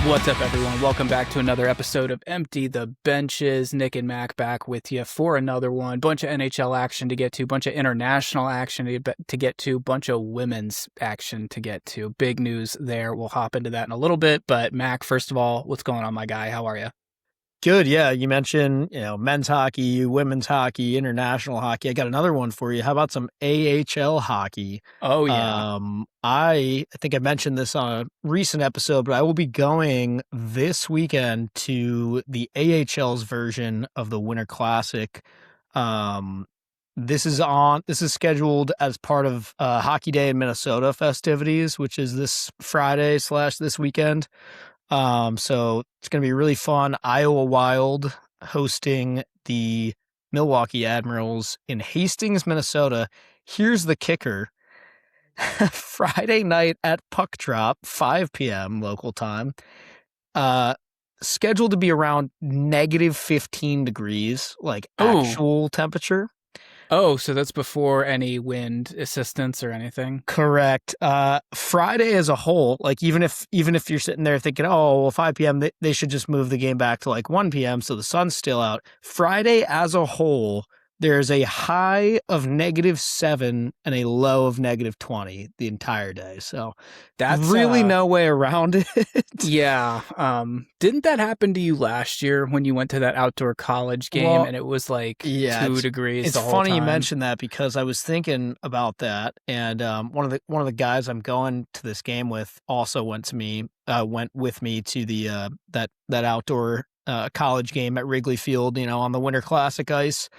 What's up, everyone? Welcome back to another episode of Empty the Benches. Nick and Mac back with you for another one. Bunch of NHL action to get to, bunch of international action to get to, bunch of women's action to get to. Big news there. We'll hop into that in a little bit. But Mac, first of all, what's going on, my guy? How are you? Good. Yeah. You mentioned, men's hockey, women's hockey, international hockey. I got another one for you. How about some AHL hockey? Oh, yeah. I think I mentioned this on a recent episode, but I will be going this weekend to the AHL's version of the Winter Classic. This is scheduled as part of Hockey Day in Minnesota festivities, which is this Friday / this weekend. So it's going to be really fun. Iowa Wild hosting the Milwaukee Admirals in Hastings, Minnesota. Here's the kicker. Friday night at puck drop, 5 p.m. local time, scheduled to be around negative 15 degrees, like actual temperature. Oh, so that's before any wind assistance or anything? Correct. Friday as a whole, like even if you're sitting there thinking, oh, well, 5 p.m., they should just move the game back to like 1 p.m. so the sun's still out. Friday as a whole, there's a high of -7 and a low of -20 the entire day. So that's really no way around it. Yeah. Didn't that happen to you last year when you went to that outdoor college game and it was like 2 degrees it's the whole funny time? You mentioned that because I was thinking about that, and one of the guys I'm going to this game with also went with me to the that outdoor college game at Wrigley Field, on the Winter Classic ice.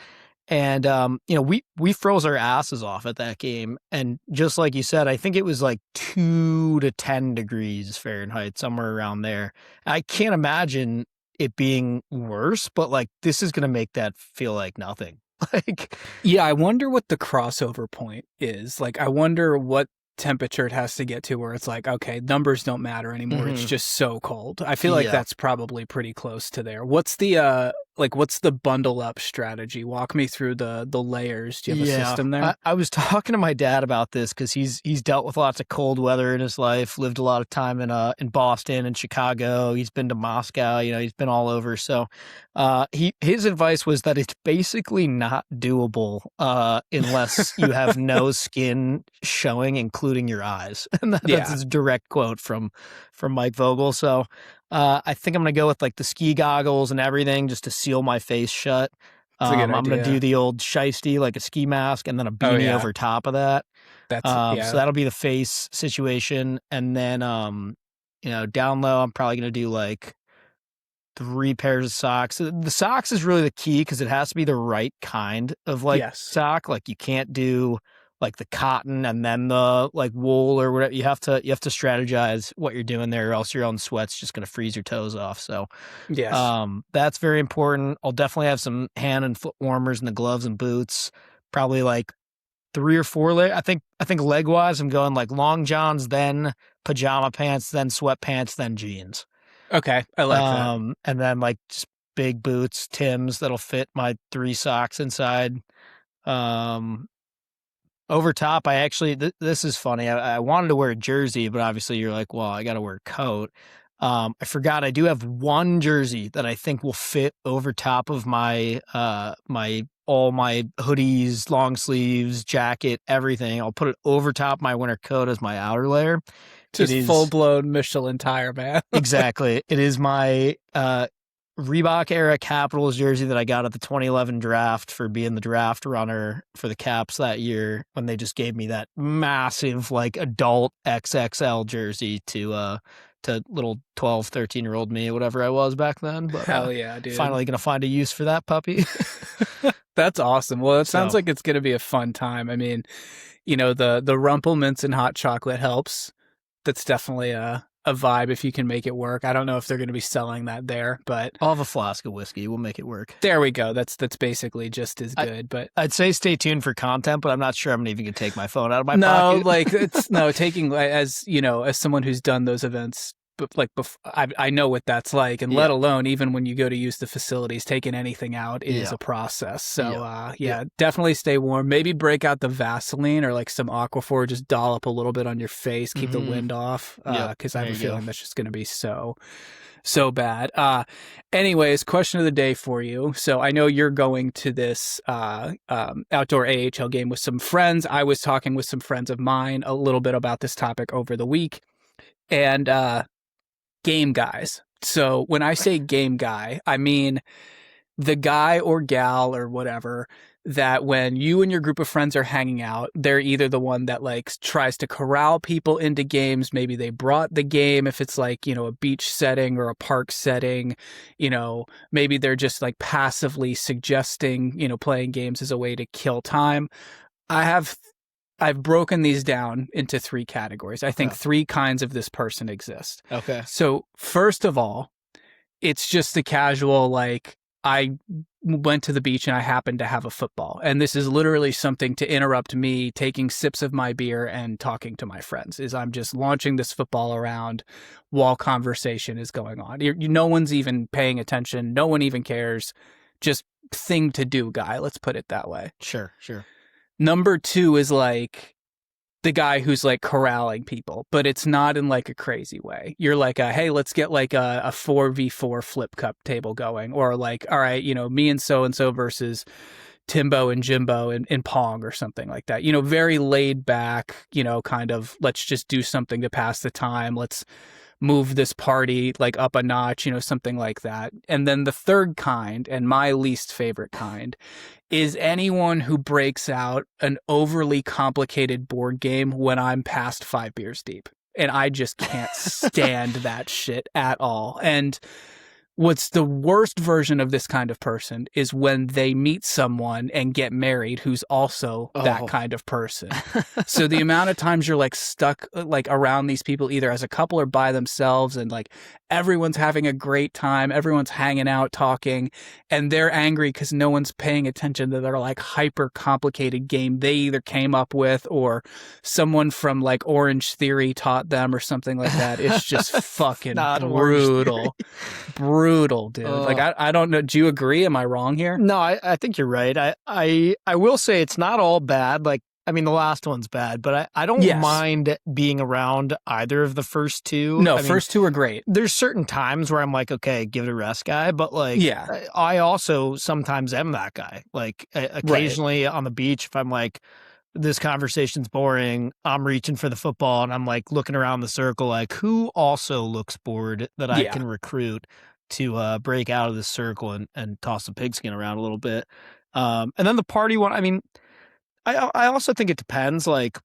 And, we froze our asses off at that game. And just like you said, I think it was like 2 to 10 degrees Fahrenheit, somewhere around there. I can't imagine it being worse, but like this is going to make that feel like nothing. Yeah, I wonder what the crossover point is. Like, I wonder what temperature it has to get to where it's like, okay, numbers don't matter anymore. It's just so cold. I feel like that's probably pretty close to there. What's the what's the bundle up strategy? Walk me through the layers. Do you have a system there? I was talking to my dad about this because he's dealt with lots of cold weather in his life, lived a lot of time in Boston and Chicago. He's been to Moscow, he's been all over. So his advice was that it's basically not doable unless you have no skin showing, including your eyes. And that's his direct quote from Mike Vogel. So I think I'm going to go with like the ski goggles and everything just to seal my face shut. I'm going to do the old shiesty, like a ski mask and then a beanie over top of that. So that'll be the face situation. And then, down low, I'm probably going to do like 3 pairs of socks. The socks is really the key because it has to be the right kind of sock. Like you can't do like the cotton and then the like wool or whatever. You have to strategize what you're doing there, or else your own sweat's just going to freeze your toes off. So that's very important. I'll definitely have some hand and foot warmers and the gloves and boots, probably like 3 or 4 layers. I think leg wise, I'm going like long johns, then pajama pants, then sweatpants, then jeans. Okay. I like that. And then like just big boots, Timbs that'll fit my 3 socks inside. Over top, I actually, this is funny. I wanted to wear a jersey, but obviously you're like, well, I got to wear a coat. I forgot I do have one jersey that I think will fit over top of my all my hoodies, long sleeves, jacket, everything. I'll put it over top my winter coat as my outer layer. Just full-blown Michelin tire, man. Exactly. It is my Reebok era Capitals jersey that I got at the 2011 draft for being the draft runner for the Caps that year, when they just gave me that massive like adult XXL jersey to little 12, 13-year-old me, whatever I was back then. But hell yeah, dude. Finally going to find a use for that puppy. That's awesome. Well, it sounds like it's going to be a fun time. I mean, the Rumple Mints and hot chocolate helps. That's definitely a vibe if you can make it work. I don't know if they're going to be selling that there, but I'll have a flask of whiskey. We'll make it work. There we go. That's basically just as good. But I'd say stay tuned for content, but I'm not sure I'm even going to take my phone out of my pocket. Taking as someone who's done those events I know what that's like, and let alone even when you go to use the facilities, taking anything out is a process. So definitely stay warm. Maybe break out the Vaseline or like some Aquaphor, just dollop a little bit on your face, keep the wind off, because I have a feeling that's just going to be so bad. Anyways, question of the day for you. So I know you're going to this outdoor AHL game with some friends. I was talking with some friends of mine a little bit about this topic over the week, and game guys. So when I say game guy, I mean the guy or gal or whatever that when you and your group of friends are hanging out, they're either the one that like tries to corral people into games. Maybe they brought the game if it's like, you know, a beach setting or a park setting, you know, maybe they're just like passively suggesting, you know, playing games as a way to kill time. I've broken these down into 3 categories. I think 3 kinds of this person exist. Okay. So first of all, it's just the casual, like, I went to the beach and I happened to have a football. And this is literally something to interrupt me taking sips of my beer and talking to my friends, is I'm just launching this football around while conversation is going on. No one's even paying attention. No one even cares. Just thing to do guy. Let's put it that way. Sure. Number 2 is like the guy who's like corralling people, but it's not in like a crazy way. You're like, hey, let's get like a 4v4 flip cup table going, or like, all right, you know, me and so versus Timbo and Jimbo in Pong or something like that. You know, very laid back, you know, kind of let's just do something to pass the time. Let's move this party like up a notch, you know, something like that. And then the third kind, and my least favorite kind, is anyone who breaks out an overly complicated board game when I'm past 5 beers deep. And I just can't stand that shit at all. And what's the worst version of this kind of person is when they meet someone and get married who's also that kind of person. So the amount of times you're like stuck like around these people either as a couple or by themselves, and like everyone's having a great time, everyone's hanging out, talking, and they're angry because no one's paying attention to their like hyper complicated game they either came up with or someone from like Orange Theory taught them or something like that. It's just fucking brutal, dude. Like, I don't know. Do you agree? Am I wrong here? No, I think you're right. I will say it's not all bad. Like, I mean, the last one's bad, but I don't mind being around either of the first 2. No, first 2 are great. There's certain times where I'm like, okay, give it a rest, guy. But like, I also sometimes am that guy. Like occasionally on the beach, if I'm like, this conversation's boring, I'm reaching for the football and I'm like looking around the circle, like who also looks bored that I can recruit to break out of this circle and toss the pigskin around a little bit. And then the party one, I mean, I also think it depends. Like,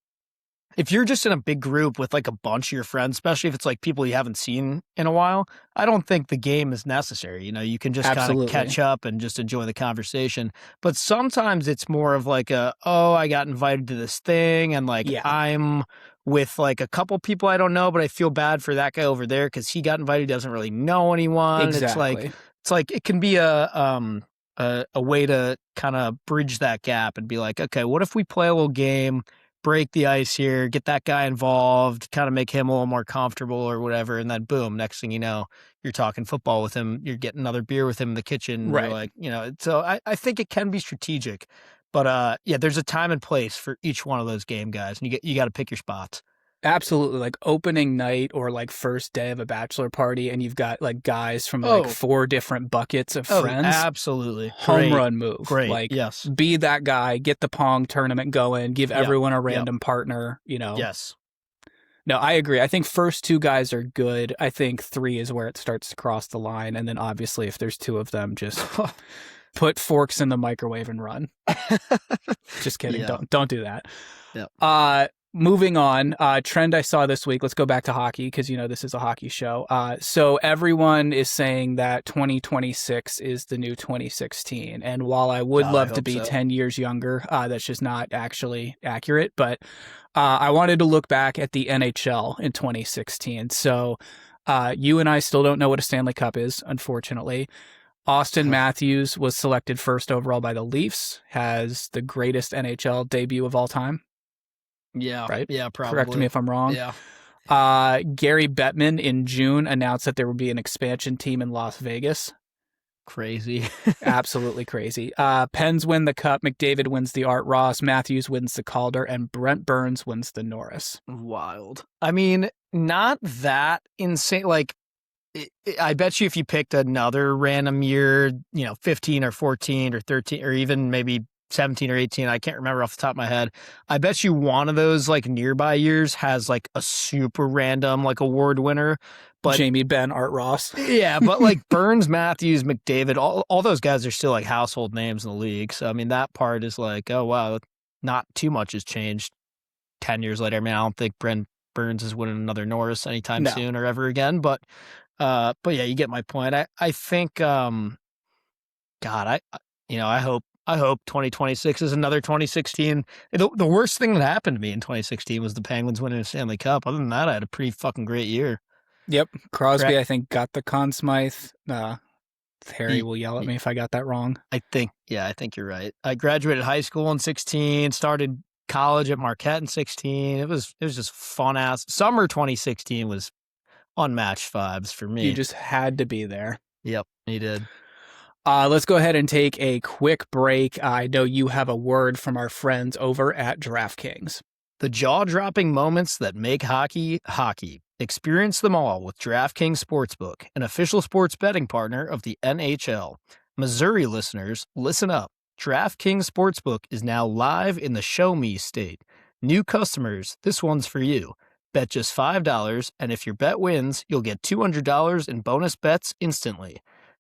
if you're just in a big group with like a bunch of your friends, especially if it's like people you haven't seen in a while, I don't think the game is necessary. You know, you can just kind of catch up and just enjoy the conversation. But sometimes it's more of like I got invited to this thing and like I'm with like a couple people I don't know, but I feel bad for that guy over there because he got invited, doesn't really know anyone. Exactly. It's like it can be a way to kind of bridge that gap and be like, okay, what if we play a little game, break the ice here, get that guy involved, kind of make him a little more comfortable or whatever, and then boom, next thing you know, you're talking football with him, you're getting another beer with him in the kitchen, right? Like, you know, so I think it can be strategic, but there's a time and place for each one of those game guys, and you got to pick your spots. Absolutely. Like opening night or like first day of a bachelor party and you've got like guys from like 4 different buckets of friends. Absolutely. Home run move. Great. Like, yes. Be that guy, get the Pong tournament going, give everyone a random partner, you know. Yes. No, I agree. I think first 2 guys are good. I think 3 is where it starts to cross the line. And then obviously if there's 2 of them, just put forks in the microwave and run. Just kidding. Don't do that. Yeah. Moving on, trend I saw this week. Let's go back to hockey because, you know, this is a hockey show. So everyone is saying that 2026 is the new 2016. And while I would love to be 10 years younger, that's just not actually accurate. But I wanted to look back at the NHL in 2016. So you and I still don't know what a Stanley Cup is, unfortunately. Austin Matthews was selected first overall by the Leafs, has the greatest NHL debut of all time. Yeah. Right? Yeah, probably. Correct me if I'm wrong. Yeah. Gary Bettman in June announced that there would be an expansion team in Las Vegas. Crazy. Absolutely crazy. Pens win the Cup. McDavid wins the Art Ross. Matthews wins the Calder. And Brent Burns wins the Norris. Wild. I mean, not that insane. Like, I bet you if you picked another random year, 15 or 14 or 13 or even maybe 17 or 18, I can't remember off the top of my head. I bet you one of those like nearby years has like a super random like award winner. But Jamie Benn, Art Ross. Yeah, but like Burns, Matthews, McDavid, all those guys are still like household names in the league. So I mean that part is like, oh wow, not too much has changed 10 years later. I mean, I don't think Brent Burns is winning another Norris anytime soon or ever again. But yeah, you get my point. I think God, I hope 2026 is another 2016. The worst thing that happened to me in 2016 was the Penguins winning a Stanley Cup. Other than that, I had a pretty fucking great year. Yep. Crosby, I think, got the Conn Smythe. Harry will yell at me if I got that wrong. I think you're right. I graduated high school in 16, started college at Marquette in 16. It was just fun ass. Summer 2016 was unmatched vibes for me. You just had to be there. Yep, you did. Let's go ahead and take a quick break. I know you have a word from our friends over at DraftKings. The jaw-dropping moments that make hockey, hockey. Experience them all with DraftKings Sportsbook, an official sports betting partner of the NHL. Missouri listeners, listen up. DraftKings Sportsbook is now live in the Show Me state. New customers, this one's for you. Bet just $5, and if your bet wins, you'll get $200 in bonus bets instantly.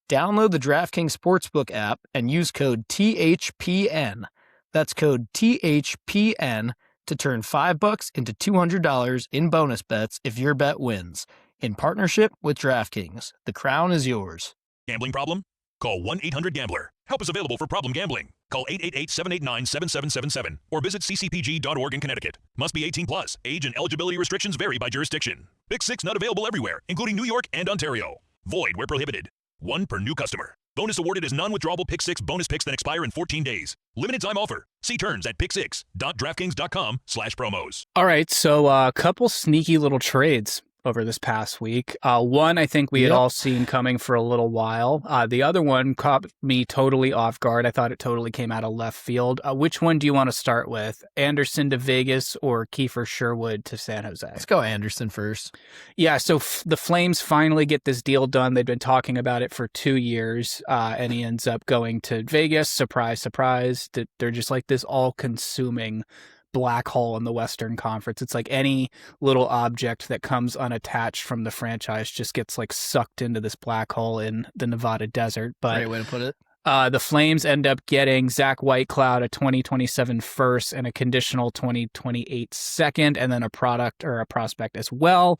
Download the DraftKings Sportsbook app and use code THPN. That's code THPN to turn $5 into $200 in bonus bets if your bet wins. In partnership with DraftKings, the crown is yours. Gambling problem? Call 1-800-GAMBLER. Help is available for problem gambling. Call 888-789-7777 or visit ccpg.org in Connecticut. Must be 18 plus. Age and eligibility restrictions vary by jurisdiction. Pick 6 not available everywhere, including New York and Ontario. Void where prohibited. 1 per new customer. Bonus awarded is non-withdrawable Pick 6 bonus picks that expire in 14 days. Limited time offer. See terms at pick6.draftkings.com/promos. All right, so a couple sneaky little trades over this past week. One I think we had all seen coming for a little while. The other one caught me totally off guard. I thought it totally came out of left field. Which one do you want to start with? Andersson to Vegas or Kiefer Sherwood to San Jose? Let's go Andersson first. Yeah, so the Flames finally get this deal done. They've been talking about it for 2 years, and he ends up going to Vegas. Surprise, surprise. They're just like this all-consuming black hole in the Western Conference. It's like any little object that comes unattached from the franchise just gets like sucked into this black hole in the Nevada desert. But great way to put it. The Flames end up getting Zach Whitecloud, a 2027 first and a conditional 2028 second, and then a prospect as well.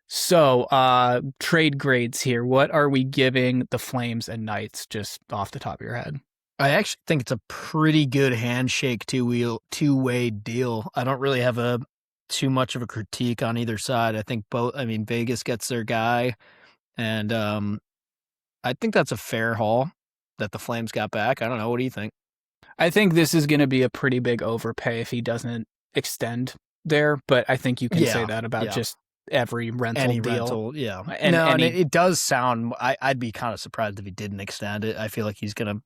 So trade grades here. What are we giving the Flames and Knights just off the top of your head? I actually think it's a pretty good handshake two-way deal. I don't really have too much of a critique on either side. I think Vegas gets their guy, and I think that's a fair haul that the Flames got back. I don't know. What do you think? I think this is going to be a pretty big overpay if he doesn't extend there, but I think you can say that about just every rental deal. And it does sound. I'd be kind of surprised if he didn't extend it. I feel like he's gonna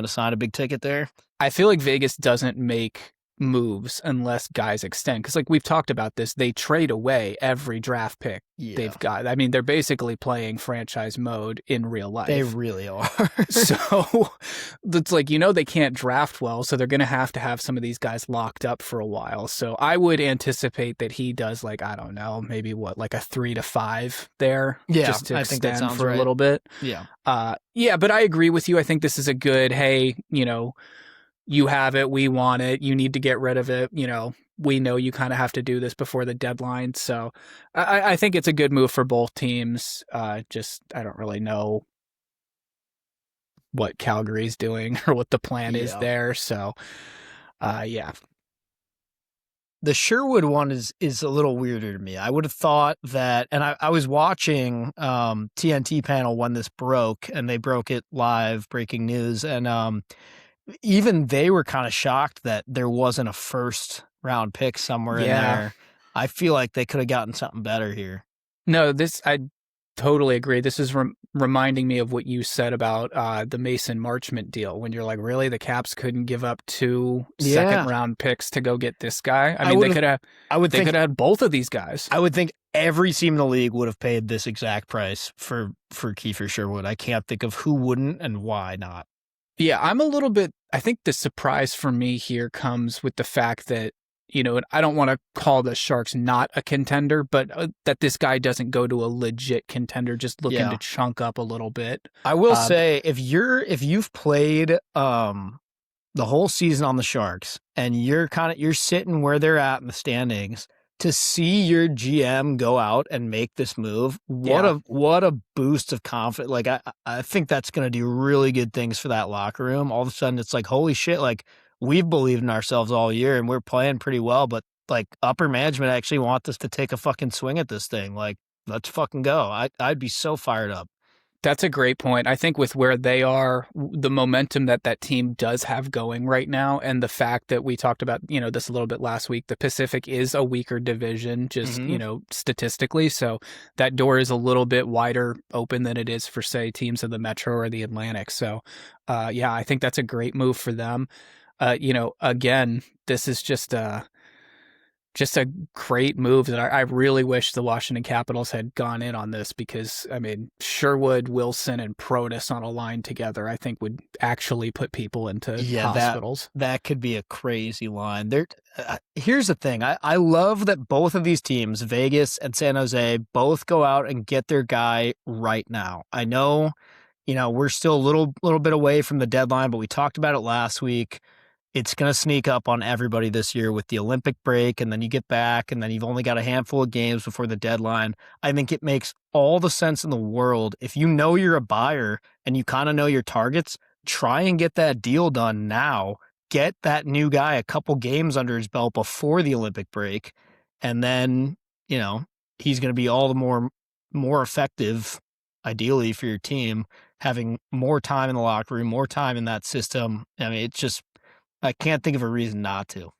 sign a big ticket there. I feel like Vegas doesn't make moves unless guys extend, because like we've talked about this, they trade away every draft pick they've got. I mean, they're basically playing franchise mode in real life. They really are. So it's like, they can't draft well, so they're going to have some of these guys locked up for a while. So I would anticipate that he does like, I don't know, maybe like a 3 to 5 there, just to extend for a little bit. Yeah. But I agree with you. I think this is a good, hey, you have it, we want it, you need to get rid of it, we know you kind of have to do this before the deadline. So I think it's a good move for both teams. I don't really know what Calgary's doing or what the plan is there. So, The Sherwood one is a little weirder to me. I would have thought that, and I was watching TNT panel when this broke, and they broke it live, breaking news, and even they were kind of shocked that there wasn't a first round pick somewhere in there. I feel like they could have gotten something better here. No, I totally agree. This is reminding me of what you said about the Mason Marchment deal, when you're like, really, the Caps couldn't give up 2 second-round picks to go get this guy? I mean, they could have had both of these guys. I would think every team in the league would have paid this exact price for Kiefer Sherwood. I can't think of who wouldn't and why not. Yeah, I think the surprise for me here comes with the fact that, I don't want to call the Sharks not a contender, but that this guy doesn't go to a legit contender, just looking to chunk up a little bit. I will say, if you've played the whole season on the Sharks and you're sitting where they're at in the standings, to see your GM go out and make this move, what a boost of confidence. Like, I think that's going to do really good things for that locker room. All of a sudden, it's like, holy shit, like, we've believed in ourselves all year and we're playing pretty well, but like, upper management actually want us to take a fucking swing at this thing. Like, let's fucking go. I'd be so fired up. That's a great point. I think with where they are, the momentum that team does have going right now, and the fact that we talked about, this a little bit last week, the Pacific is a weaker division, just, statistically. So that door is a little bit wider open than it is for, say, teams in the Metro or the Atlantic. So, I think that's a great move for them. Again, this is just a great move that I really wish the Washington Capitals had gone in on this, because, I mean, Sherwood, Wilson, and Protas on a line together, I think would actually put people into hospitals. That could be a crazy line. Here's the thing. I love that both of these teams, Vegas and San Jose, both go out and get their guy right now. I know, we're still a little bit away from the deadline, but we talked about it last week. It's going to sneak up on everybody this year with the Olympic break, and then you get back, and then you've only got a handful of games before the deadline. I think it makes all the sense in the world. If you know you're a buyer and you kind of know your targets, try and get that deal done now. Get that new guy a couple games under his belt before the Olympic break, and then, he's going to be all the more effective, ideally, for your team, having more time in the locker room, more time in that system. I mean, it's just, I can't think of a reason not to.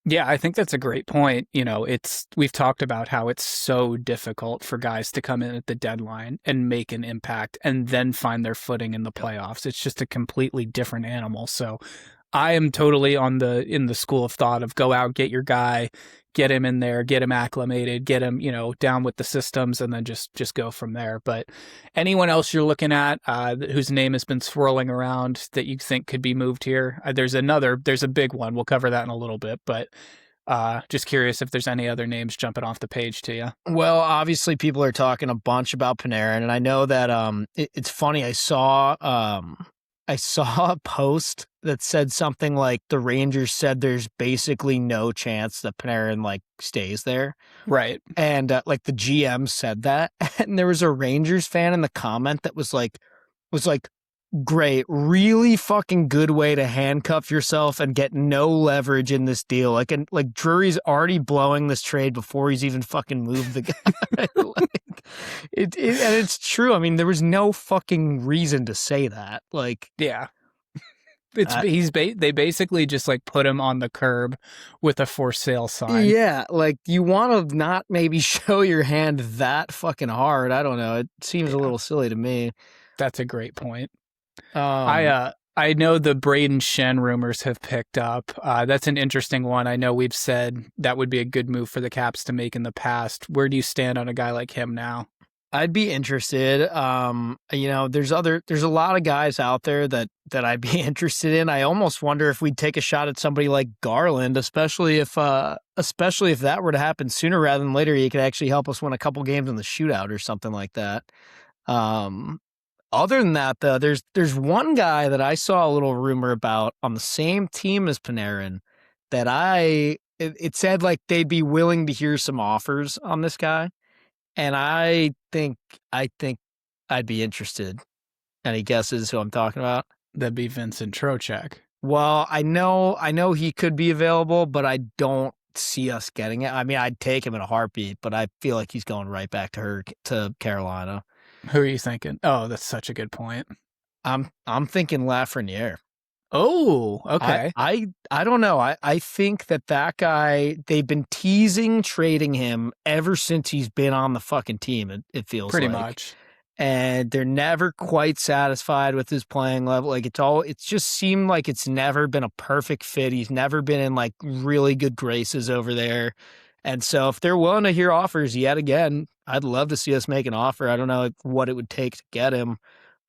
Yeah, I think that's a great point. We've talked about how it's so difficult for guys to come in at the deadline and make an impact and then find their footing in the playoffs. It's just a completely different animal. So I am totally in the school of thought of go out, get your guy, get him in there, get him acclimated, get him, down with the systems, and then just go from there. But anyone else you're looking at whose name has been swirling around that you think could be moved here? There's a big one. We'll cover that in a little bit, but just curious if there's any other names jumping off the page to you. Well, obviously people are talking a bunch about Panarin, and I know that it's funny. I saw a post that said something like the Rangers said there's basically no chance that Panarin stays there. Right. And the GM said that, and there was a Rangers fan in the comment that was like, great, really fucking good way to handcuff yourself and get no leverage in this deal. And Drury's already blowing this trade before he's even fucking moved the guy. And it's true. I mean, there was no fucking reason to say that. Yeah. They basically just put him on the curb with a for sale sign. Yeah, you want to not maybe show your hand that fucking hard. I don't know. It seems a little silly to me. That's a great point. I know the Braden Shen rumors have picked up. That's an interesting one. I know we've said that would be a good move for the Caps to make in the past. Where do you stand on a guy like him now? I'd be interested. There's a lot of guys out there that I'd be interested in. I almost wonder if we'd take a shot at somebody like Garland, especially if that were to happen sooner rather than later. He could actually help us win a couple games in the shootout or something like that. Other than that, though, there's one guy that I saw a little rumor about on the same team as Panarin that it said they'd be willing to hear some offers on this guy, and I think I'd be interested. Any guesses who I'm talking about? That'd be Vincent Trocheck. Well, I know he could be available, but I don't see us getting it. I mean, I'd take him in a heartbeat, but I feel like he's going right back to Carolina. Who are you thinking? Oh, that's such a good point. I'm thinking Lafreniere. Oh, okay. I don't know. I think that guy, they've been teasing trading him ever since he's been on the fucking team, it feels Pretty like. much. And they're never quite satisfied with his playing level. Like it's just seemed like it's never been a perfect fit. He's never been in like really good graces over there. And so if they're willing to hear offers yet again, I'd love to see us make an offer. I don't know what it would take to get him.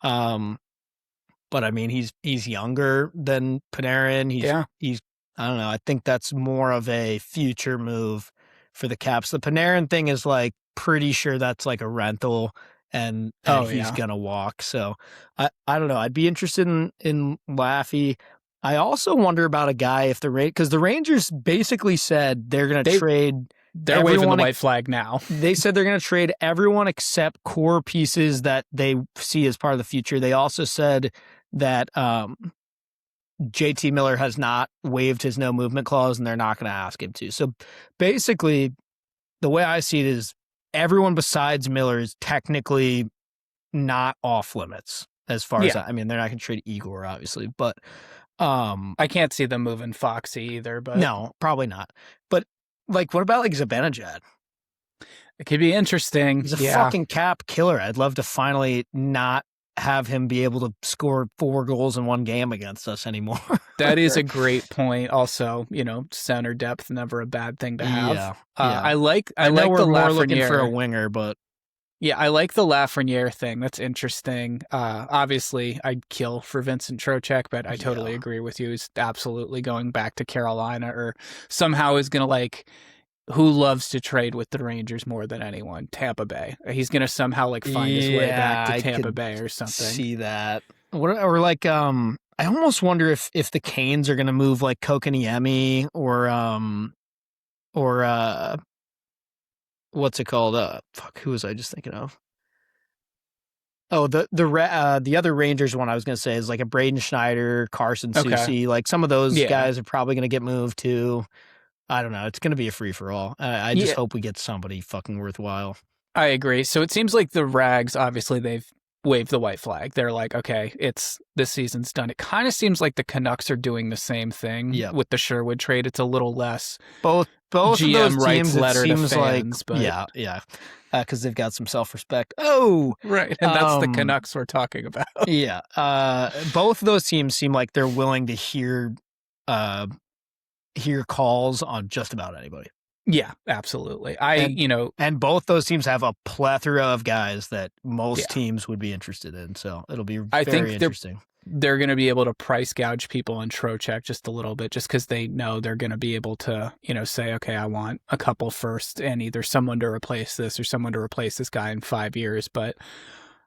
But I mean, he's younger than Panarin. He's I don't know. I think that's more of a future move for the Caps. The Panarin thing is like pretty sure that's like a rental, and he's gonna walk. So I don't know. I'd be interested in Laffy. I also wonder about a guy if because the Rangers basically said they're gonna trade. They're waving the white flag now. They said they're going to trade everyone except core pieces that they see as part of the future. They also said that JT Miller has not waived his no movement clause, and they're not going to ask him to. So basically, the way I see it is everyone besides Miller is technically not off limits as far as I mean, they're not going to trade Igor, obviously, but I can't see them moving Foxy either. But no, probably not. But like, what about like Zibanejad? It could be interesting. He's a fucking cap killer. I'd love to finally not have him be able to score 4 goals in one game against us anymore. That is a great point. Also, center depth, never a bad thing to have. Yeah. I like we're the more looking Lafreniere for a winger, but yeah, I like the Lafreniere thing. That's interesting. Obviously, I'd kill for Vincent Trocheck, but I totally agree with you. He's absolutely going back to Carolina, or somehow is going to who loves to trade with the Rangers more than anyone? Tampa Bay. He's going to somehow find his way back to Tampa Bay or something. See that. Or I almost wonder if the Canes are going to move like Kokaniemi or what's it called? Who was I just thinking of? Oh, the other Rangers one I was going to say is like a Braden Schneider, Carson Soucy. Like some of those guys are probably going to get moved too. I don't know. It's going to be a free for all. I just hope we get somebody fucking worthwhile. I agree. So it seems like the Rags, obviously they've waved the white flag. They're like, okay, this season's done. It kind of seems like the Canucks are doing the same thing with the Sherwood trade. It's a little less both GM of those writes teams, letter it seems to fans, like, but because they've got some self-respect. Oh, right, and that's the Canucks we're talking about. Yeah, both of those teams seem like they're willing to hear calls on just about anybody. Yeah, absolutely. And both those teams have a plethora of guys that most teams would be interested in. So it'll be very interesting. They're going to be able to price gouge people on Trocheck just a little bit, just because they know they're going to be able to, say, okay, I want a couple first and either someone to replace this or someone to replace this guy in 5 years. But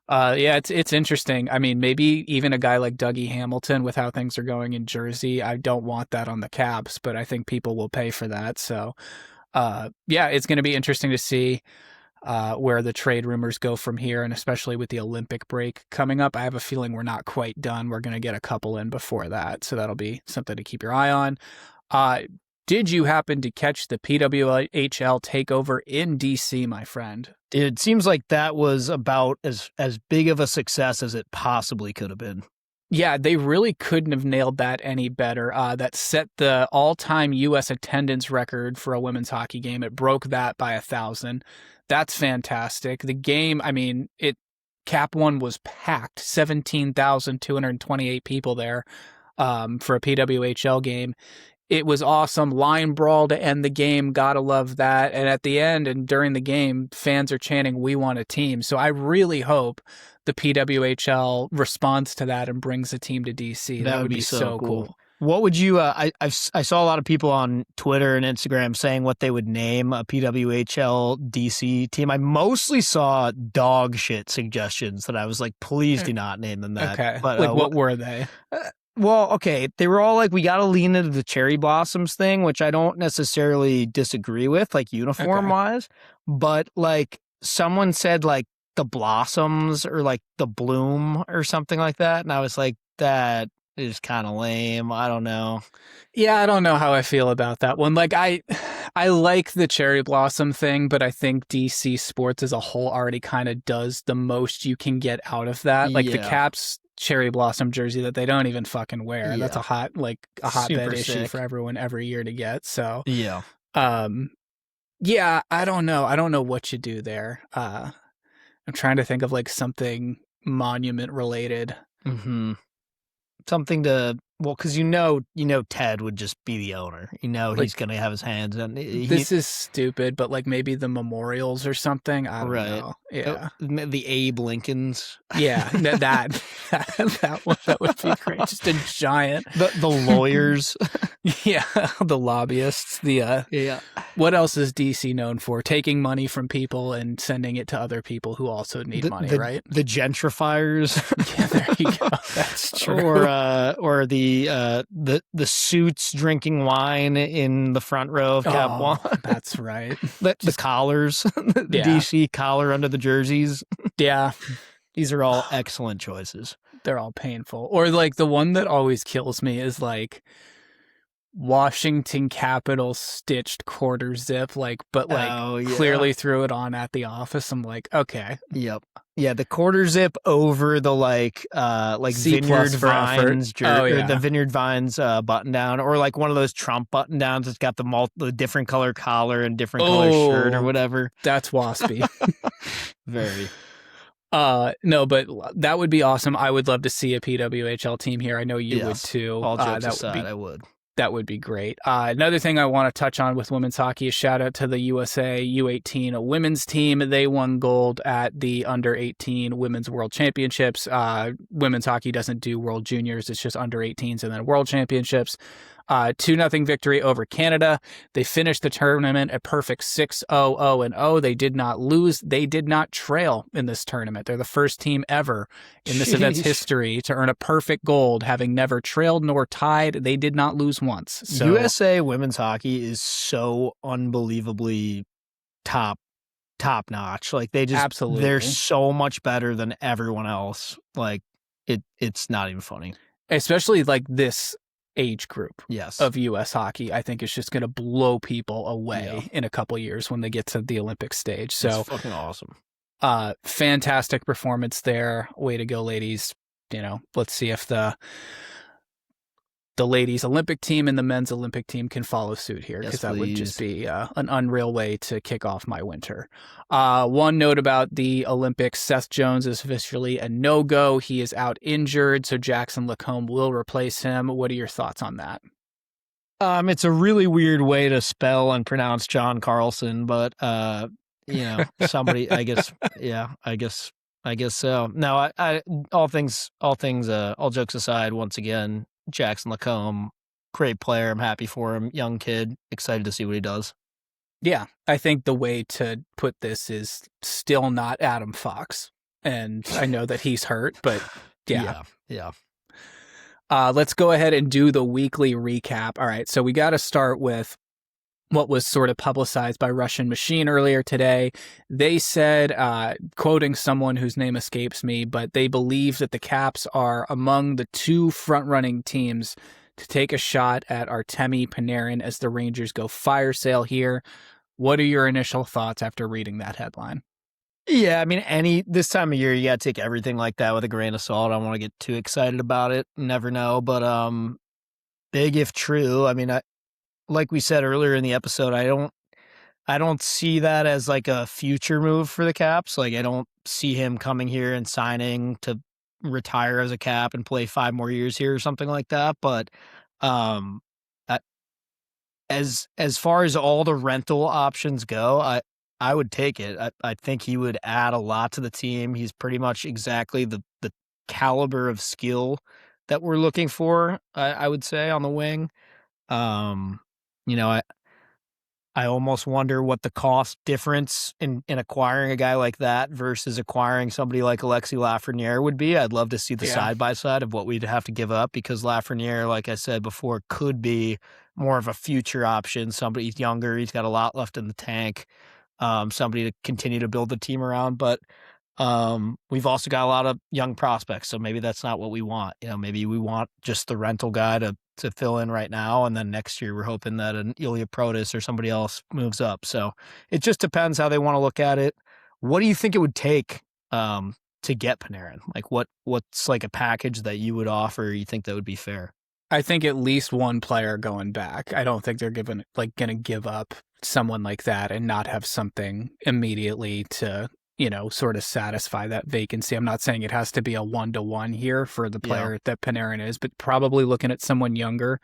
it's interesting. I mean, maybe even a guy like Dougie Hamilton with how things are going in Jersey. I don't want that on the Caps, but I think people will pay for that. So, it's going to be interesting to see where the trade rumors go from here, and especially with the Olympic break coming up. I have a feeling we're not quite done. We're going to get a couple in before that, so that'll be something to keep your eye on. Did you happen to catch the PWHL Takeover in DC, my friend? It seems like that was about as big of a success as it possibly could have been. Yeah, they really couldn't have nailed that any better. That set the all-time U.S. attendance record for a women's hockey game. It broke that by 1,000. That's fantastic. The game, I mean, Cap One was packed, 17,228 people there for a PWHL game. It was awesome. Line brawl to end the game. Gotta love that. And at the end and during the game, fans are chanting, "We want a team." So I really hope the PWHL responds to that and brings a team to DC. That would be so cool. What would you, I saw a lot of people on Twitter and Instagram saying what they would name a PWHL DC team. I mostly saw dog shit suggestions that I was like, please do not name them that. Okay. But what were they? Well, okay. They were all like, we got to lean into the cherry blossoms thing, which I don't necessarily disagree with, like uniform wise, but like someone said like the blossoms or like the bloom or something like that. And I was like, that is kind of lame. I don't know. Yeah, I don't know how I feel about that one. Like I like the cherry blossom thing, but I think DC sports as a whole already kind of does the most you can get out of that. Like the Caps cherry blossom jersey that they don't even fucking wear. Yeah. That's a hotbed Super issue sick. for everyone every year to get. So Yeah. yeah, I don't know. I don't know what you do there. I'm trying to think of like something monument related. Mm-hmm. Something because Ted would just be the owner. He's going to have his hands on. This is stupid, but like maybe the memorials or something. I don't know. Yeah, the Abe Lincolns. Yeah, that one, that would be great. Just a giant. The lawyers. Yeah, the lobbyists. Yeah. What else is DC known for? Taking money from people and sending it to other people who also need money, right? The gentrifiers. Yeah, there you go. That's true. Or the suits drinking wine in the front row of Cap One. That's right. The collars, the DC collar under the jerseys. Yeah. These are all excellent choices. They're all painful. Or like the one that always kills me is like Washington Capitals stitched quarter zip, clearly threw it on at the office. I'm like, okay. Yep. Yeah, the quarter zip over the Vineyard Vines the Vineyard Vines button down, or like one of those Trump button downs that's got the different color collar and different color shirt or whatever. That's waspy. Very. No, but that would be awesome. I would love to see a PWHL team here. I know you would too. All jokes aside, I would. That would be great. Another thing I want to touch on with women's hockey is shout out to the USA U18 women's team. They won gold at the under 18 Women's World Championships. Women's hockey doesn't do World Juniors. It's just under 18s and then World Championships. 2-0 victory over Canada. They finished the tournament a perfect 6-0-0-0. They did not lose. They did not trail in this tournament. They're the first team ever in this event's history to earn a perfect gold, having never trailed nor tied. They did not lose once. So, USA women's hockey is so unbelievably top notch. Like they're so much better than everyone else. Like it's not even funny. Especially like this age group yes. of U.S. hockey, I think is just going to blow people away in a couple years when they get to the Olympic stage. So it's fucking awesome. Fantastic performance there. Way to go, ladies. Let's see if the ladies Olympic team and the men's Olympic team can follow suit here, because that would just be an unreal way to kick off my winter. One note about the Olympics, Seth Jones is officially a no-go. He is out injured, so Jackson Lacombe will replace him. What are your thoughts on that? It's a really weird way to spell and pronounce John Carlson, but somebody, I guess so. No, all jokes aside, once again, Jackson Lacombe, great player. I'm happy for him. Young kid, excited to see what he does. Yeah, I think the way to put this is still not Adam Fox. And I know that he's hurt, but yeah. Let's go ahead and do the weekly recap. All right, so we got to start with what was sort of publicized by Russian Machine earlier today. They said, quoting someone whose name escapes me, but they believe that the Caps are among the two front-running teams to take a shot at Artemi Panarin as the Rangers go fire sale here. What are your initial thoughts after reading that headline? Yeah, I mean, this time of year, you got to take everything like that with a grain of salt. I don't want to get too excited about it. Never know, but big if true. I mean, like we said earlier in the episode, I don't see that as like a future move for the Caps. Like I don't see him coming here and signing to retire as a Cap and play 5 more years here or something like that. But as far as all the rental options go, I would take it. I think he would add a lot to the team. He's pretty much exactly the caliber of skill that we're looking for, I would say, on the wing. I almost wonder what the cost difference in acquiring a guy like that versus acquiring somebody like Alexis Lafreniere would be. I'd love to see the side-by-side of what we'd have to give up, because Lafreniere, like I said before, could be more of a future option. Somebody younger, he's got a lot left in the tank, somebody to continue to build the team around. But we've also got a lot of young prospects, so maybe that's not what we want. Maybe we want just the rental guy to fill in right now, and then next year we're hoping that an Ilya Protas or somebody else moves up. So it just depends how they want to look at it. What do you think it would take to get Panarin? Like what's like a package that you would offer you think that would be fair? I think at least one player going back. I don't think they're going to give up someone like that and not have something immediately to, sort of satisfy that vacancy. I'm not saying it has to be a 1-to-1 here for the player that Panarin is, but probably looking at someone younger.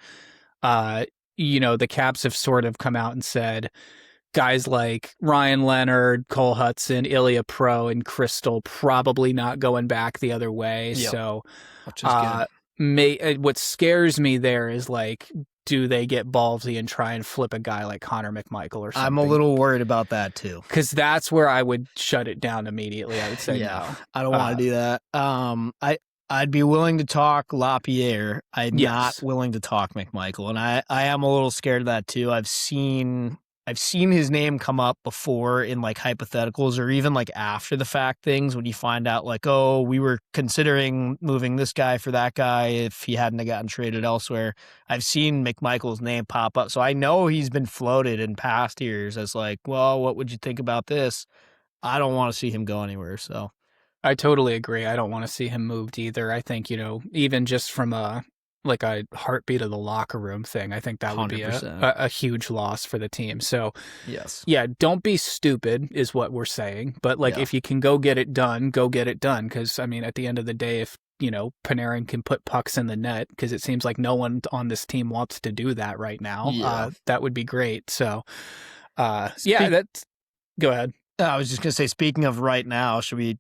The Caps have sort of come out and said guys like Ryan Leonard, Cole Hudson, Ilya Pro, and Crystal probably not going back the other way. Yep. So, which is good. what scares me there is like, do they get ballsy and try and flip a guy like Connor McMichael or something? I'm a little worried about that too. Because that's where I would shut it down immediately. I would say no. I don't want to do that. I'd be willing to talk LaPierre. I'm not willing to talk McMichael, and I am a little scared of that too. I've seen his name come up before in like hypotheticals or even like after the fact things when you find out like, oh, we were considering moving this guy for that guy if he hadn't gotten traded elsewhere. I've seen McMichael's name pop up. So I know he's been floated in past years as like, well, what would you think about this? I don't want to see him go anywhere. So I totally agree. I don't want to see him moved either. I think, even just from a heartbeat of the locker room thing, I think that would be a huge loss for the team. So, yes. Yeah, don't be stupid is what we're saying. But, if you can go get it done, go get it done. Because, at the end of the day, if, Panarin can put pucks in the net, because it seems like no one on this team wants to do that right now, that would be great. So, that's... Go ahead. I was just going to say, speaking of right now, should we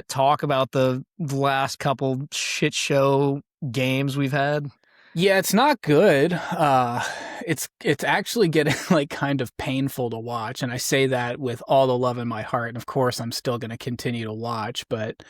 talk about the last couple shit show games we've had? Yeah, it's not good. It's actually getting kind of painful to watch, and I say that with all the love in my heart. And of course, I'm still going to continue to watch, but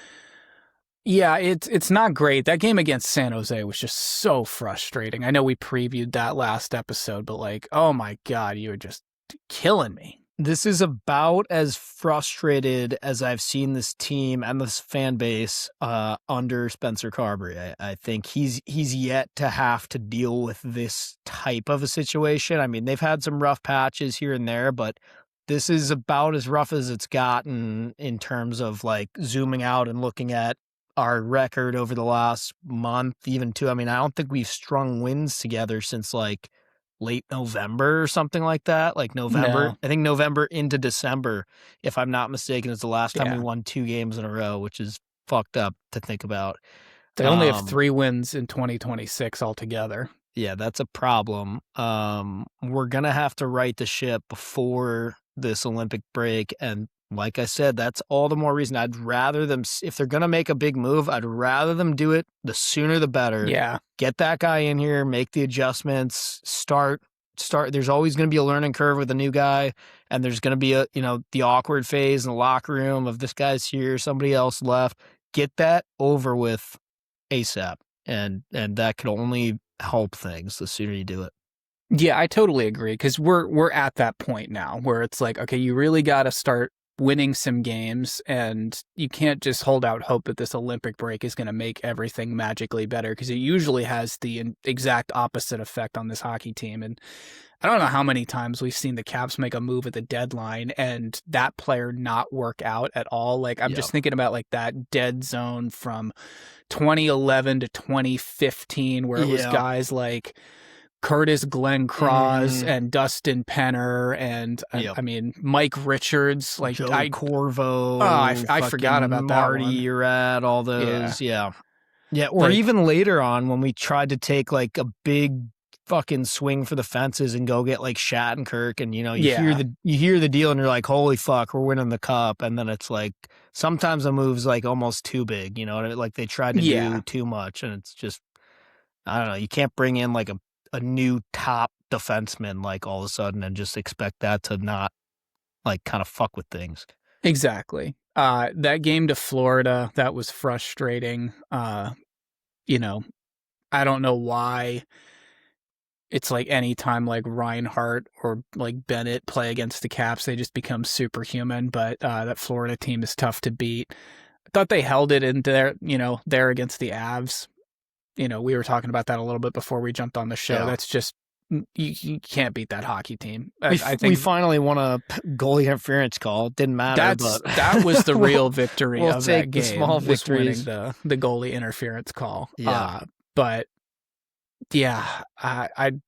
yeah, it's not great. That game against San Jose was just so frustrating. I know we previewed that last episode, but oh my God, you were just killing me. This is about as frustrated as I've seen this team and this fan base under Spencer Carberry. I think he's yet to have to deal with this type of a situation. I mean, they've had some rough patches here and there, but this is about as rough as it's gotten in terms of zooming out and looking at our record over the last month, even two. I mean, I don't think we've strung wins together since late November or something like that. November. No. I think November into December, if I'm not mistaken, is the last time we won 2 games in a row, which is fucked up to think about. They only have 3 wins in 2026 altogether. Yeah, that's a problem. We're going to have to right the ship before this Olympic break. And like I said, that's all the more reason I'd rather them, if they're going to make a big move, I'd rather them do it the sooner the better. Yeah. Get that guy in here, make the adjustments, start. There's always going to be a learning curve with a new guy, and there's going to be the awkward phase in the locker room of this guy's here, somebody else left. Get that over with ASAP, and that could only help things the sooner you do it. Yeah, I totally agree, because we're at that point now where it's okay, you really got to start winning some games, and you can't just hold out hope that this Olympic break is going to make everything magically better, because it usually has the exact opposite effect on this hockey team. And I don't know how many times we've seen the Caps make a move at the deadline and that player not work out at all. I'm just thinking about that dead zone from 2011 to 2015 where it was guys like Curtis Glenncross and Dustin Penner and I mean Mike Richards, Joe Corvo. Oh, I forgot about Marty that one. Urad, all those. Yeah. Or even later on when we tried to take a big fucking swing for the fences and go get Shattenkirk, and you hear the deal and you're like, holy fuck, we're winning the cup, and then it's sometimes the move's almost too big, they tried to do too much, and it's just, I don't know, you can't bring in a new top defenseman all of a sudden and just expect that to not kind of fuck with things. Exactly. That game to Florida, that was frustrating. I don't know why it's anytime Reinhart or Bennett play against the Caps, they just become superhuman, but that Florida team is tough to beat. I thought they held it in there, there against the Avs. We were talking about that a little bit before we jumped on the show. Yeah. That's just you can't beat that hockey team. We I think finally won a goalie interference call. Didn't matter, but that was the real victory we'll of take that the game. small Was winning victories. the goalie interference call. Yeah. But yeah,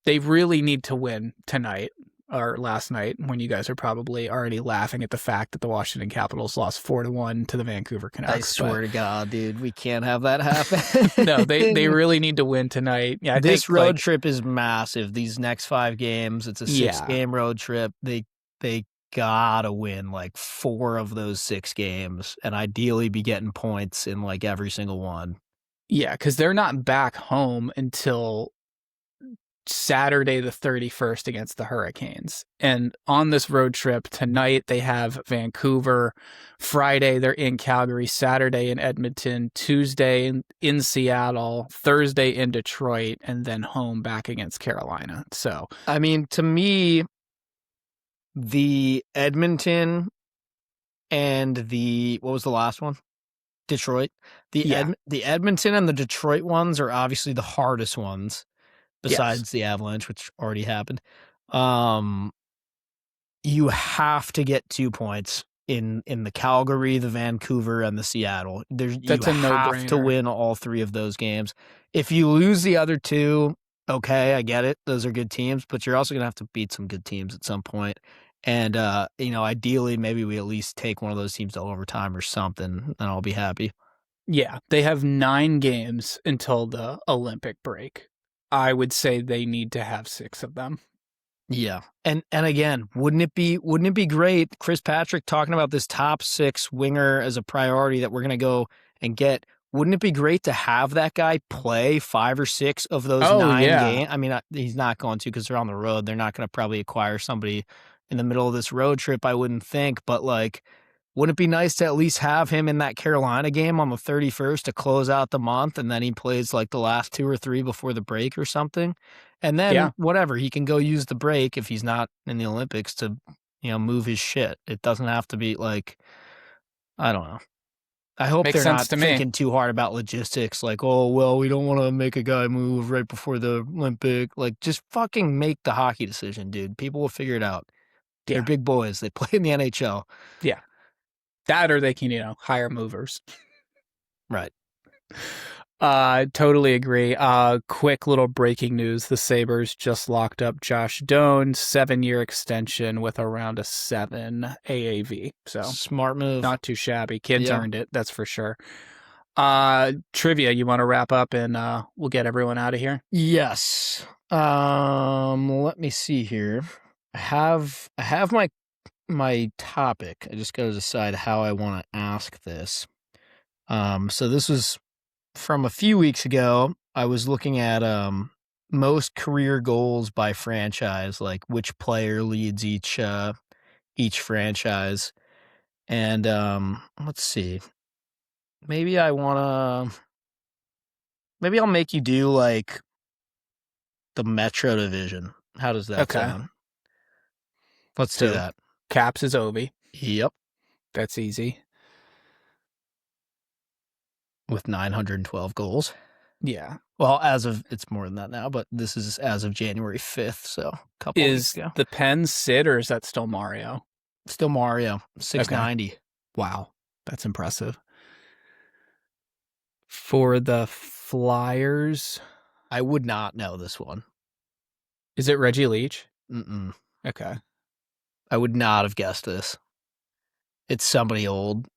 they really need to win tonight or last night, when you guys are probably already laughing at the fact that the Washington Capitals lost 4-1 to the Vancouver Canucks. I swear to God, dude, we can't have that happen. No, they really need to win tonight. Yeah, this road trip is massive. These next 5 games, it's a 6-game Yeah. road trip. They gotta win like 4 of those 6 games, and ideally be getting points in like every single one. Yeah, because they're not back home until Saturday the 31st against the Hurricanes. And on this road trip tonight, they have Vancouver. Friday, they're in Calgary. Saturday in Edmonton. Tuesday in Seattle. Thursday in Detroit. And then home back against Carolina. So, I mean, to me, the Edmonton and what was the last one? Detroit. The Edmonton and the Detroit ones are obviously the hardest ones, besides the Avalanche, which already happened. You have to get 2 points in the Calgary, the Vancouver, and the Seattle. That's you a have no-brainer. to win all 3 of those games. If you lose the other 2, okay, I get it. Those are good teams, but you're also going to have to beat some good teams at some point. And, ideally, maybe we at least take one of those teams to overtime or something, and I'll be happy. Yeah, they have 9 games until the Olympic break. I would say they need to have 6 of them. Yeah. And again, wouldn't it be great, Chris Patrick talking about this top 6 winger as a priority that we're going to go and get? Wouldn't it be great to have that guy play 5 or 6 of those 9 games? I mean, he's not going to, because they're on the road. They're not going to probably acquire somebody in the middle of this road trip, I wouldn't think. But like, wouldn't it be nice to at least have him in that Carolina game on the 31st to close out the month, and then he plays like the last 2 or 3 before the break or something? And then whatever, he can go use the break if he's not in the Olympics to, move his shit. It doesn't have to be like, I don't know. I hope they're not thinking too hard about logistics, like, oh, well, we don't want to make a guy move right before the Olympic. Like, just fucking make the hockey decision, dude. People will figure it out. They're big boys. They play in the NHL. Yeah. That, or they can, hire movers. Right. Totally agree. Quick little breaking news. The Sabres just locked up Josh Doan, 7-year extension with around a 7 AAV. So smart move. Not too shabby. Kids earned it, that's for sure. Trivia, you want to wrap up and we'll get everyone out of here? Yes. Let me see here. I have my topic. I just got to decide how I want to ask this. So this was from a few weeks ago. I was looking at most career goals by franchise, like which player leads each franchise. And let's see. Maybe I'll make you do like the Metro Division. How does that sound? Let's do that. Caps is Ovi. Yep. That's easy. With 912 goals. Yeah. Well, it's more than that now, but this is as of January 5th, so a couple weeks ago. Is the Pens Sid, or is that still Mario? Still Mario, 690. Okay. Wow, that's impressive. For the Flyers, I would not know this one. Is it Reggie Leach? Mm-mm. Okay. I would not have guessed this. It's somebody old.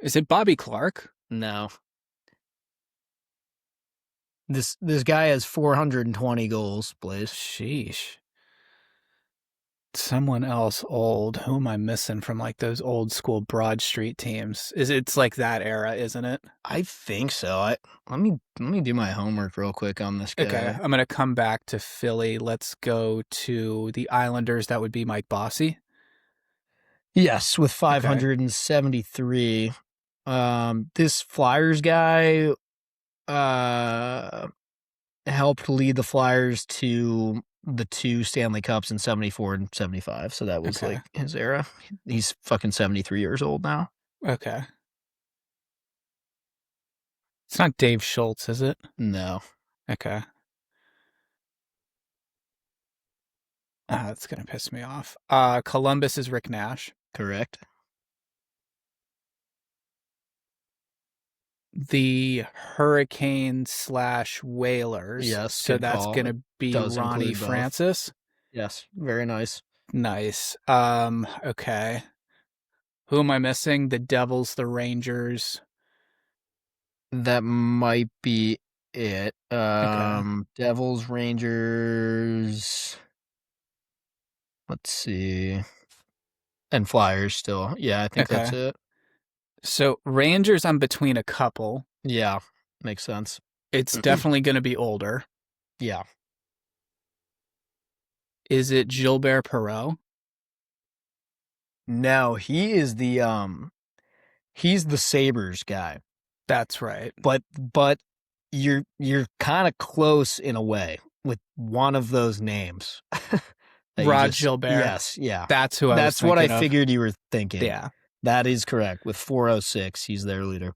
Is it Bobby Clark? No. This guy has 420 goals, Blaze. Sheesh. Someone else old. Who am I missing from like those old school Broad Street teams? It's like that era, isn't it? I think so. Let me do my homework real quick on this guy. Okay, I'm gonna come back to Philly. Let's go to the Islanders. That would be Mike Bossy. Yes, with 573. This Flyers guy helped lead the Flyers to the 2 Stanley Cups in 74 and 75. So that was like his era. He's fucking 73 years old now. Okay. It's not Dave Schultz, is it? No. Okay. That's going to piss me off. Columbus is Rick Nash. Correct. The Hurricanes / Whalers. Yes, So good that's call. going to be Does Ronnie include both. Francis. Yes, very nice. Nice. Okay. Who am I missing? The Devils, the Rangers. That might be it. Okay. Devils, Rangers. Let's see. And Flyers still. Yeah, I think that's it. So Rangers, I'm between a couple. Yeah, makes sense. It's definitely going to be older. Yeah. Is it Gilbert Perreault? No, he is he's the Sabres guy. That's right. But you're kind of close in a way with one of those names. Rod Gilbert. Yes, yeah. That's who I was That's thinking what I of. figured you were thinking. Yeah. That is correct. With 406, he's their leader.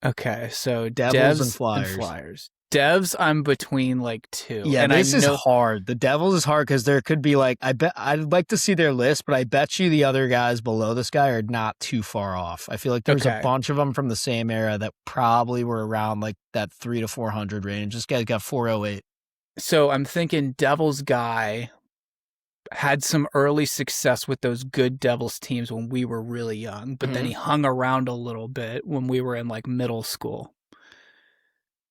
Okay, so Devils Devs and Flyers. Devs, I'm between like two. Yeah, and this I know is hard. The Devils is hard because there could be like, I'd like to see their list, but I bet you the other guys below this guy are not too far off. I feel like there's a bunch of them from the same era that probably were around like that 300 to 400 range. This guy's got 408. So I'm thinking Devils guy had some early success with those good Devils teams when we were really young, but then he hung around a little bit when we were in like middle school.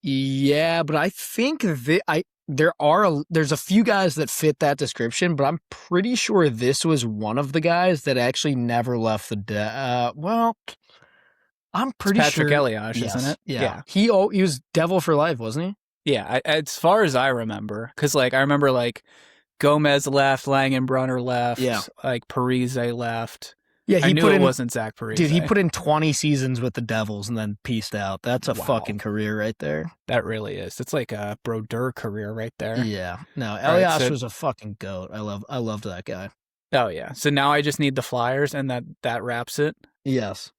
Yeah, but I think there's a few guys that fit that description, but I'm pretty sure this was one of the guys that actually never left the well, I'm pretty Patrick sure Elias, isn't it? Yeah. He was Devil for life, wasn't he? Yeah, as far as I remember, because like I remember like Gomez left, Langenbrunner left, like Parise left. Yeah, I knew it wasn't Zach Parise. Dude, he put in 20 seasons with the Devils and then peaced out. That's a fucking career right there. That really is. It's like a Brodeur career right there. Yeah. No, Elias was a fucking goat. I loved that guy. Oh yeah. So now I just need the Flyers, and that wraps it. Yes.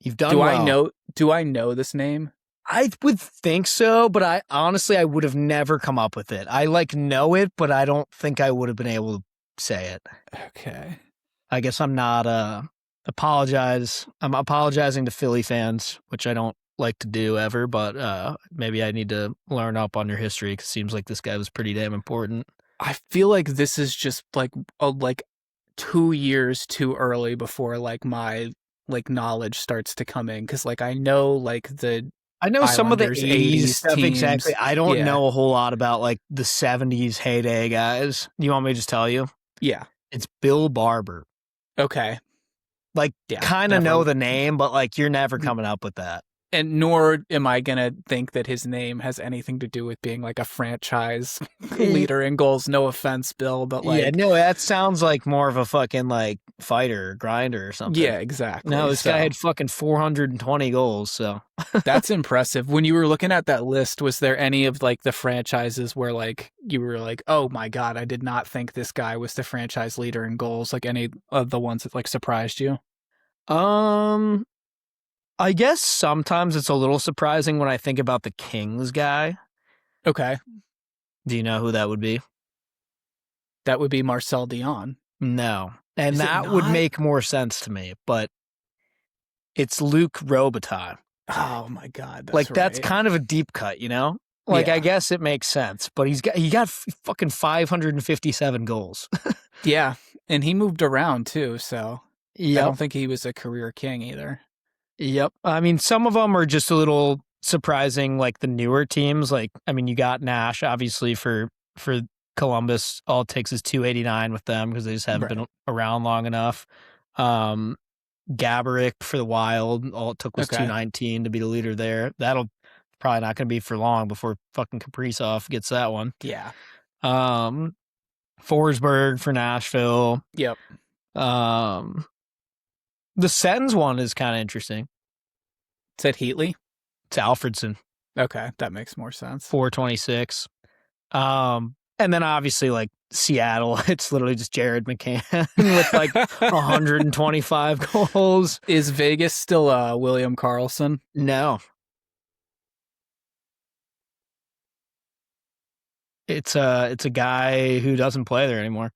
You've done well. Do I know this name? I would think so, but I would have never come up with it. I know it, but I don't think I would have been able to say it. Okay. I guess I'm not I'm apologizing to Philly fans, which I don't like to do ever, but maybe I need to learn up on your history because it seems like this guy was pretty damn important. I feel like this is just like 2 years too early before like my like knowledge starts to come in, because like I know some of the 80s stuff teams. Exactly. I don't know a whole lot about like the 70s heyday guys. You want me to just tell you? Yeah. It's Bill Barber. Okay. Kind of know the name, but you're never coming up with that. And nor am I going to think that his name has anything to do with being like a franchise leader in goals. No offense, Bill, but that sounds like more of a fucking fighter or grinder or something. Yeah, exactly. No, this guy had fucking 420 goals, so. That's impressive. When you were looking at that list, was there any of the franchises where you were like, oh my God, I did not think this guy was the franchise leader in goals? Like any of the ones that surprised you? I guess sometimes it's a little surprising when I think about the Kings guy. Okay. Do you know who that would be? That would be Marcel Dion. No. And that would make more sense to me, but it's Luc Robitaille. Oh my God. That's kind of a deep cut, you know? I guess it makes sense, but he got fucking 557 goals. Yeah. And he moved around too, so I don't think he was a career king either. Yep. I mean, some of them are just a little surprising, like the newer teams. You got Nash, obviously, for Columbus. All it takes is 289 with them because they just haven't been around long enough. Gaborik for the Wild. All it took was 219 to be the leader there. That'll probably not going to be for long before fucking Kaprizov gets that one. Yeah. Forsberg for Nashville. Yep. The Sens one is kind of interesting. Is that Heatley? It's Alfredson. Okay, that makes more sense. 426. And then obviously Seattle, it's literally just Jared McCann with 125 goals. Is Vegas still William Karlsson? No. It's a guy who doesn't play there anymore.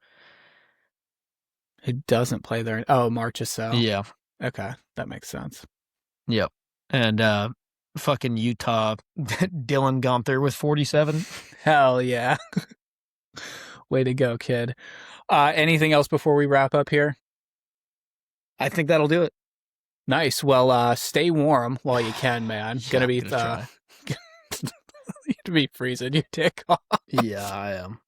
Who doesn't play there? Oh, Marchessault. Yeah. Okay, that makes sense. Yep. And fucking Utah, Dylan Gunther with 47. Hell yeah. Way to go, kid. Anything else before we wrap up here? I think that'll do it. Nice. Well, stay warm while you can, man. Gonna be to be freezing your dick off. Yeah, I am.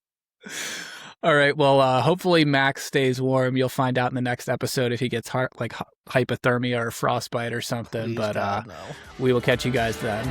All right. Well, hopefully Max stays warm. You'll find out in the next episode if he gets hypothermia or frostbite or something. Please, but God, no. we will catch you guys then.